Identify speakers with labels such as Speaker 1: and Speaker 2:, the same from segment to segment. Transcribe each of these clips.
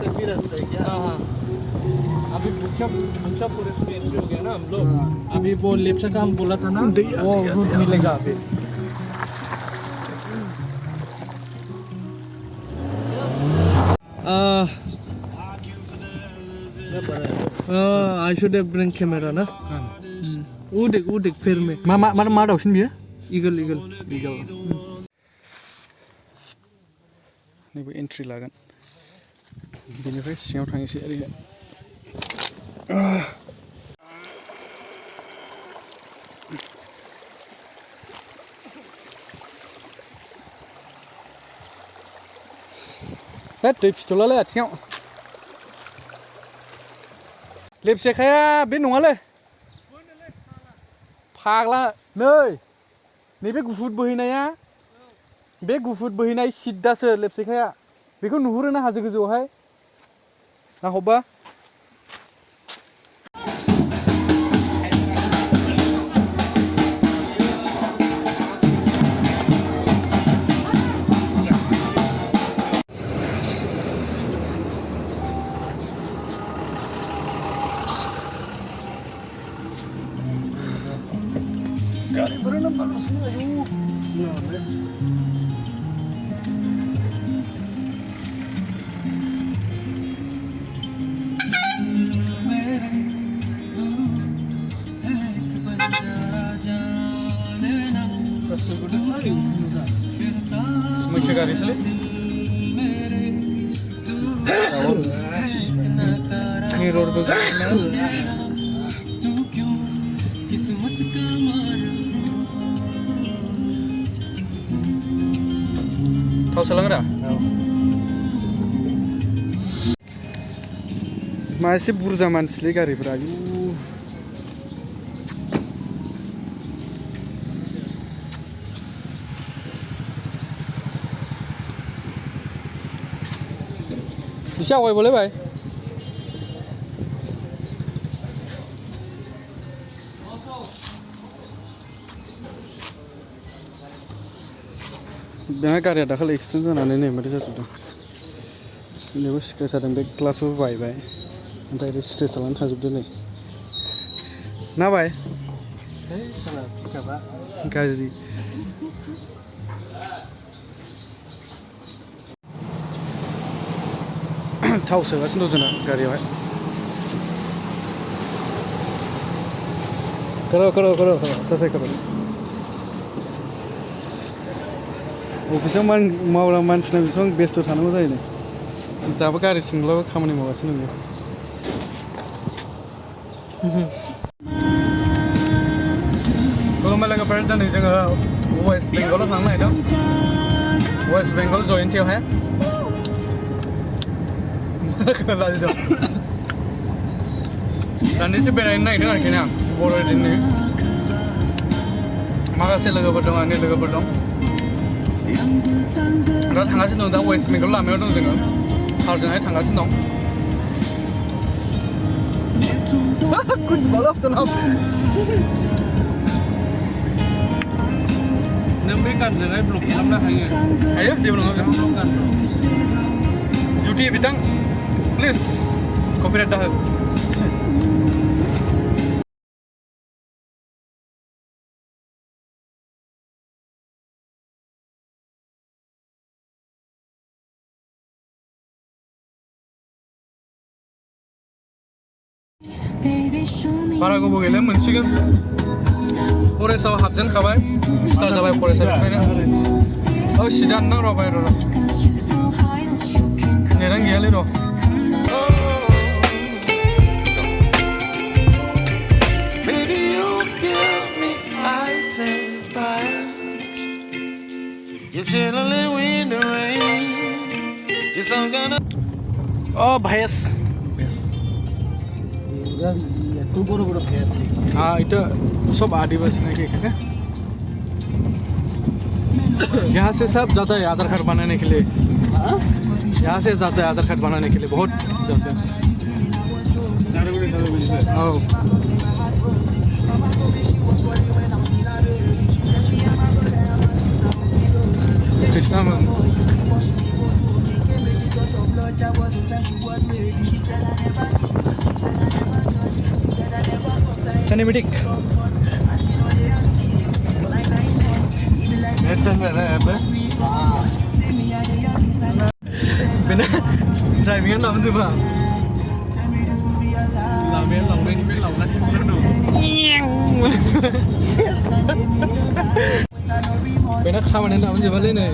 Speaker 1: एक ही रास्ता है क्या?
Speaker 2: हाँ अभी बुक्शा फॉरेस्ट में एंट्री हो गया ना हम लोग। अभी वो लेप्चा का हम बोला था ना, वो रूट मिलेगा अभी। I should have bring camera ना। वो देख फिर में
Speaker 1: मा दाउसिन बियो?
Speaker 2: ईगल
Speaker 1: नैबे एंट्री लागोन बेनिफ्राय सिङाव थांनोसै ओरैहाय दै पिथलालाय आथिङाव लेपसेखाया बे नङालै फाग्ला नैबे गुफुर बोहैनाया बे गुफुर बोहैनाय सिद्दासो लेपसेखाया बेखौ नुहुरोना हाजो गोजौआवहाय नाहरबा गारिफोरानो बांसिन आयु मैसो गारिसोलै
Speaker 2: मिररबो
Speaker 1: थाव सोलांग्रा मा एसे बुरजा मानसिलै गारिफोरा आयु एसे आवगायबावलै भाइ बेहा गारिया दाखालि एक्सिडेन्ट जानानै नै माथो जाजोबदों बेबो स्क्रेच जादों बे ग्लासबो बायबाय ओमफ्राय बे स्क्रेच जानानै थाजोबदों नै ना भाइ गाज्रि थाव सोगासिनो दं जोंना गारियावहाय करो तसै करो अफिसाव मावग्रा मानसिना बेसेबां बेस्थ' थानांगौ जायो नै दाबो गारि सिंब्लाबो खामानि मावगासिनो दं खुलुमबाय लोगोफोर दिनै जोङो वेस्ट बेंगलाव थांनो नागिरदों वेस्ट बेंगल जयन्तियावहाय खोनादों दान्दिसे बेरायनो नागिरदों आरोखि ना बर'दिननि माखासे लोगोफोर दं आंनि लोगोफोर दं दा थांगासिनो दं दा वेस्ट बेंगल लामायाव दं जोङो कारजोंहाय थांगासिनो दं कुछ बोलो जनाब
Speaker 2: नों बे गानजोंहाय ब्लक खालामनो हायो
Speaker 1: जेबो नङा जुदि बिथां प्लिज कपिराइट दाहो बारा गोबाव गैला मोनसिगोन फरेस्टआव हाबजेनखाबाय स्टार्ट जाबाय फरेस्टनिफ्रायनो सिदा नां र' बाय र' नेटानो गैयालै र' भैंस
Speaker 2: तू बड़ो भैंस
Speaker 1: हाँ इतना सब आदिवासी ना के यहाँ से सब जाता है आधार कार्ड बनाने के लिए यहाँ से जाता है आधार कार्ड बनाने के लिए बहुत जाते हैं कृष्णा सिनेमेटिक बेना ड्राइभिंआ लांजोबा लामाया लांनायनिफ्राय लांगासिनो दं बेना खामानिया लांजोबालै नै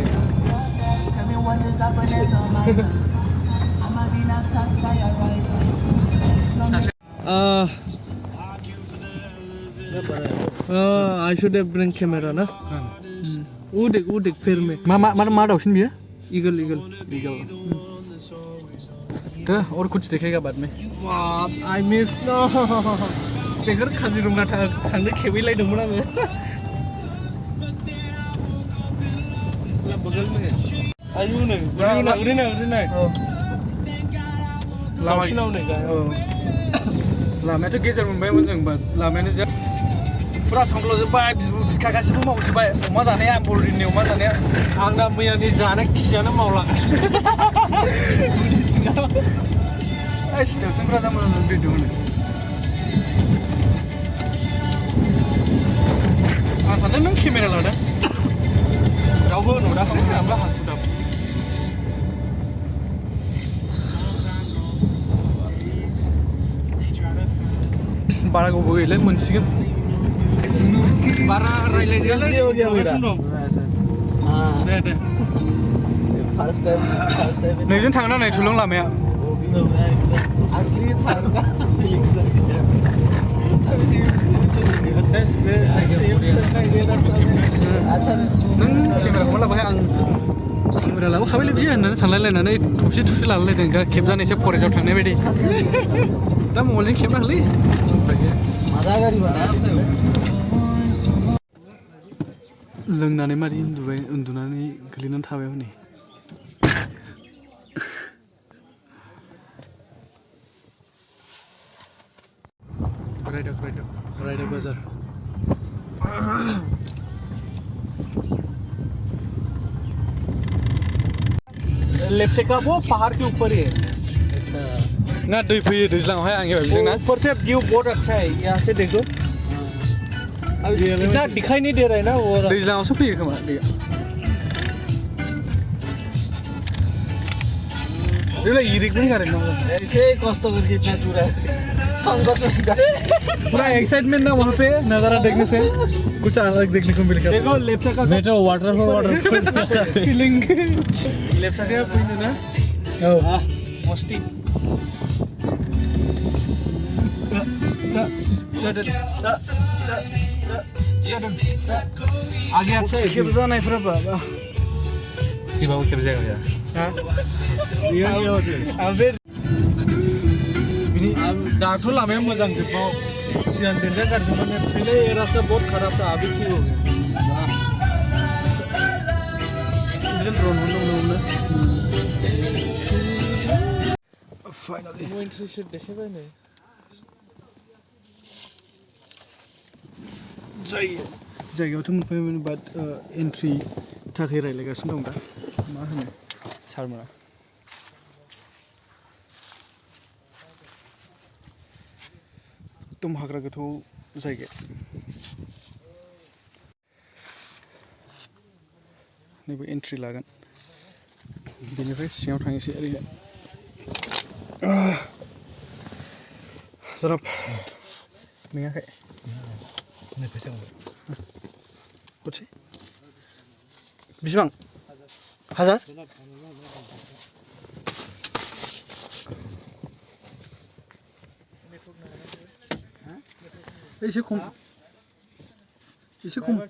Speaker 1: I should have bring camera ना वो देख फिर में मा दाउसिन बियो ईगल तो और कुछ देखेगा बाद में I missed no Bekhar Kaziranga थांनो खेबैलायदोंमोन आङो ला बगल में आयु नै ओरैनो लामासिनाव नै गा लामायाथ' गेजेर मोनबायमोन जों लामायानो जा फुरा संख्ल'जोब्बाय बिखा गासिबो मावजोब्बाय अमा जानाया बर'नि अमा जानाया आंना मैयानि जानाय खियानो मावलांगासिनो सिथेवसनफ्रा जा मोजां भिडिअ होनो आं सानदों नों केमेरा लादों रावबो नुदासै आंबो हाखुदाम बारा गोबाव गैला मोनसिगोन बारा रायलायजायालै दे नैजों थांना नै थुलुं लामाया नों केमेराखौ लाबाय आं केमेरा लाबोखाबायलै बियो होननानै सानलायलायनानै थुबसे लालायलायदों खेबजानायसो फरेस्टआव थांनाय बायदि दा मबाइलजों खेबनांगौलै लोंनानै मारै उन्दुनानै गोलैनानै थाबाय हनै रायडक बाजार लेफ्ट से का वो पहाड़ के ऊपर ही है अच्छा ना दै फैयो दैज्लांआवहाय आं एबार बिजोंना ऊपर से व्यू बहुत अच्छा है यहाँ से देखो इतना दिखाई नहीं दे रहा है ना वो दैज्लांआवसो फैयो खोमा दैया ये इरिक नहीं कर रहे ऐसे कष्ट करके इतना चूरा है पूरा एक्साइटमेंट ना वहाँ पे नज़ारा देखने से कुछ अलग देखने को मिलेगा देखो लेफ्ट का बेटा वाटरफॉल फीलिंग लेफ्ट साइड का पॉइंट है ना हां मस्ती आगे अच्छा है खेब जानायफोरा बाबा सिबाव खेब जायगा हां ये अबे दाथ' लामाया मोजां जोबबाव सिगां देन्जार गाज्रिमोन पहले ये रास्ता बहुत खराब था अभी ठीक हो गया इधर ड्रोन होने फाइनली वो एंट्री शीट देखेगा नहीं जायगायावथ' मोनफैबायमोन बाट एन्ट्रि थाखाय रायलायगासिनो दं दा मा होनो सारमोना एकदम हाग्रा गोथौ जायगा नैबे एन्ट्रि लागोन बेनिफ्राय सिङाव थांनोसै ओरैहाय जनाब मेङाखै हरसै बेसेबां 1000 एसे खम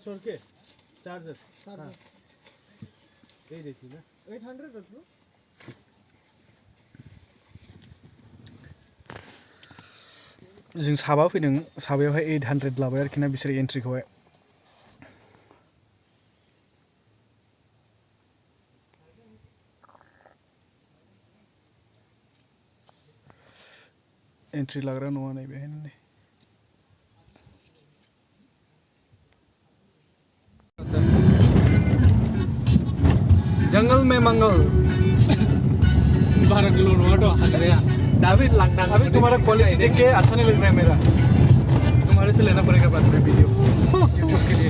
Speaker 1: छोड़ के चार्जर दे देती ना 800 रख लो जों साबा फैदों साबायावहाय 800 लाबाय आरोखि ना बिसोर एन्ट्रिखौहाय एंट्री लाग्रा नङा नै बेहायनो नै जंगल में मंगल बारा किलो नङा तो हाग्राया दाबी लांदां अभी तुम्हारा क्वालिटी देख के अच्छा नहीं लग रहा है मेरा तुम्हारा दोबारा से लेना पड़ेगा बाद में वीडियो यूट्यूब के लिए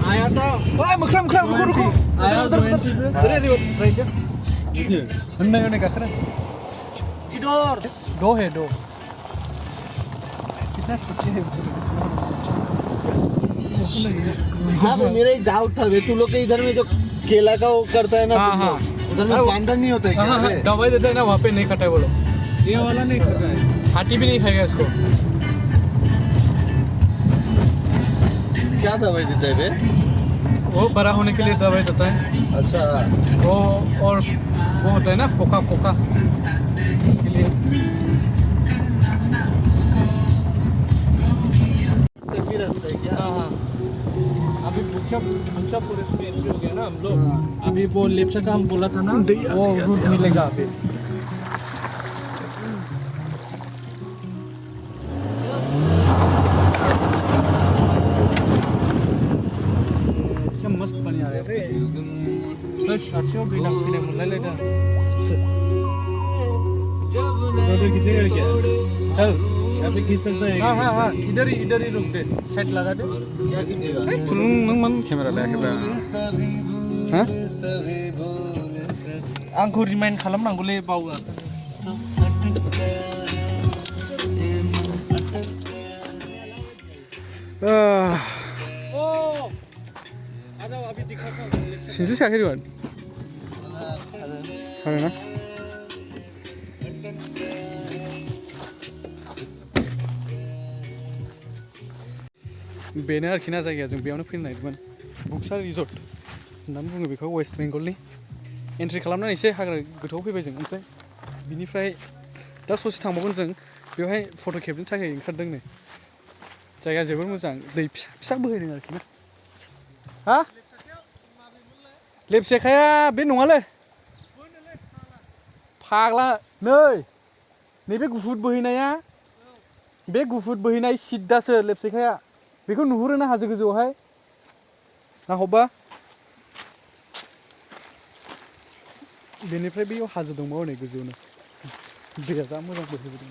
Speaker 2: आया था
Speaker 1: ओए मुखरा रुको
Speaker 2: आया
Speaker 1: उधर राइट नहीं गाखरा
Speaker 2: इधर
Speaker 1: दो है दो कितना छोटे है
Speaker 3: हाँ मेरा एक डाउट था वे तू लोग के इधर में जो केला का वो करता है ना
Speaker 1: हाँ
Speaker 3: उधर में बांधन नहीं होता है क्या रे?
Speaker 1: दवाई देता है ना वहाँ पे नहीं खाता है वो लोग
Speaker 2: ये वाला नहीं खाता है
Speaker 1: हाथी भी नहीं खाएगा इसको
Speaker 3: क्या दवाई देता है बे
Speaker 1: वो बड़ा होने के लिए दवाई देता है
Speaker 3: अच्छा
Speaker 1: वो और वो होता है ना पोका के लिए
Speaker 3: भी रास्ता है क्या
Speaker 2: हाँ अभी बुक्शॉप पूरे से एंट्री हो गया ना हम लोग अभी वो लेप्चा का हम बोला था ना वो रूट मिलेगा अभी
Speaker 1: क्या मस्त पानी आ रहा है
Speaker 2: बस अच्छे हो बिना पीने मुल्ला लेना खींचेगा क्या चल अभी खींच सकता है
Speaker 1: हाँ इधर ही रुक दे सेट लगा दे
Speaker 3: क्या कीजिएगा
Speaker 1: नों मन कैमरा लायाखैब्रा हा
Speaker 2: आंखौ रिमाइंड खालामनांगौलै बावो अभी दिखाता हूँ
Speaker 1: सिनसे सायाखै रिवान आरो ना बेनो आरोखि ना जायगाया जों बेयावनो फैनो नागिरदोंमोन बुक्सा रिजर्ट होननानै बुङो बेखौ वेस्ट बेंगलनि एन्ट्रि खालामनानै एसे हाग्रा गोथौआव फैबाय जों ओमफ्राय बिनिफ्राय दा ससे थांबावगोन जों बेवहाय फट' खेबनो थाखाय ओंखारदों नै जायगाया जोबोर मोजां दै फिसा फिसा बोहैदों आरोखि ना हा लेपसेखाया बे नङालै फाग्ला नैबे गुफुर बोहैनाया बे गुफुर बोहैनाय सिद्दासो लेपसेखाया बेखौ नुहुरो ना हाजो गोजौआवहाय नाहरबा बेनिफ्राय बेयाव हाजो दंबावो नै गोजौनो दैया जा मोजां बोहैबोदों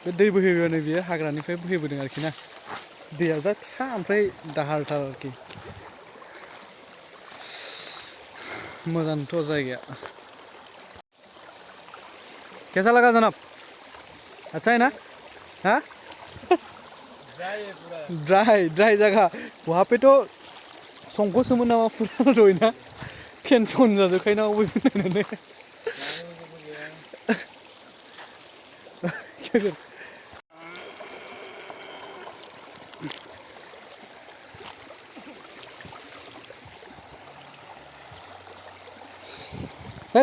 Speaker 1: बे दै बोहैबोनाय बियो हाग्रानिफ्राय बोहैबोदों आरोखि ना दैया जा फिसा ओमफ्राय दाहारथार आरोखि मोजांथ' जायगाया कैसा लगा जनाब अच्छा है ना हाँ ड्राई जगह वहाँ पे तो संकोचोमोन नामा फुरा दहायना केन्सन जाजोबखायो ना बयबो नायनानै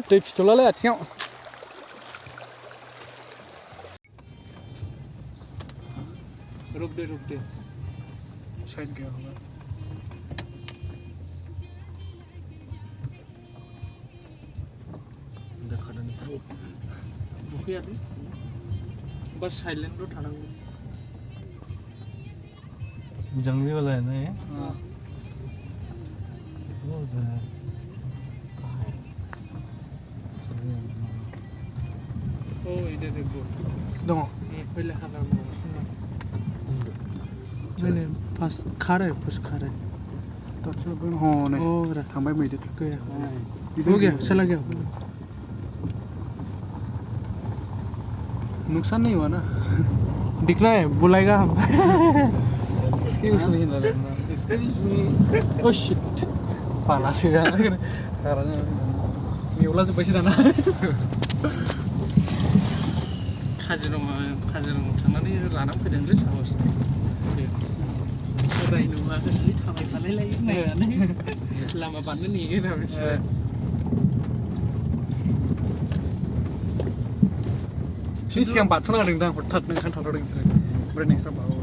Speaker 1: दै फिथलालाय आथिङाव
Speaker 2: रुक दे
Speaker 1: साइड गया होगा
Speaker 2: नुफैयाखै बस साइलेन्टल' थानांगौ
Speaker 3: जंगली वाला है ना ये
Speaker 2: हाँ
Speaker 3: वो उधर है
Speaker 2: ओ इधर देखो
Speaker 1: दङ
Speaker 2: पहले हागा मैंने फार्स्ट खा रहा है
Speaker 1: दासो हनै
Speaker 2: ओ
Speaker 1: थांबाय मैदेर
Speaker 2: गया हो गया चला गया
Speaker 1: नुकसान नहीं हुआ ना
Speaker 2: दिख रहा है बुलाएगा हम
Speaker 1: excuse me
Speaker 2: oh shit
Speaker 1: पालासो Mewla जोब्बायसो दाना
Speaker 2: काजिरङायाव थांनानै लानानै फैदोंलै साहस राय नङा थाबायफालाय लायो नायनानै लामा बारनो नेयो ना बिसोरो
Speaker 1: बिनि सिगां बारथ'ना होदोंदां हथात नों थांथारदों बिसोरो ओमफ्राय नेक्स्ट बारबावो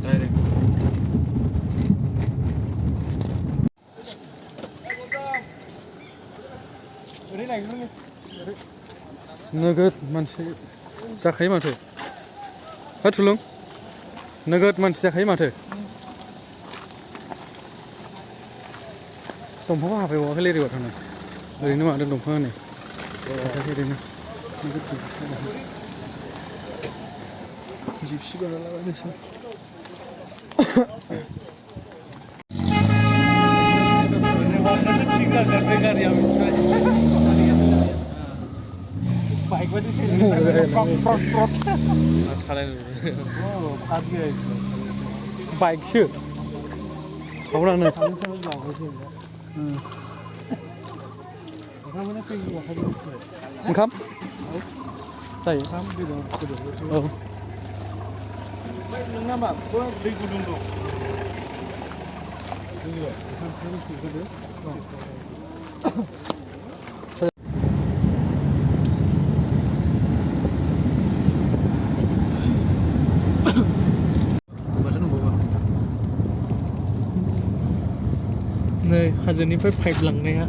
Speaker 1: डाइरेक्ट नोगोद मानसि जाखायो माथो हा थुलुं नोगोद मानसि जाखायो माथो दंफांखौ हाफायबावाखै लेरिबाव थांनो ओरैनो मादों दंफाङा नै ओरैनो जिपसि बानायलाबायनोसै ठीक लग रहा है गाड़ी हम इसमें बाइक वाली से बाइक से सावरानो ओंखाम जायो औ
Speaker 2: नोंना मा दै गुदुं दं नै हाजोनिफ्राय पाइप लांनाया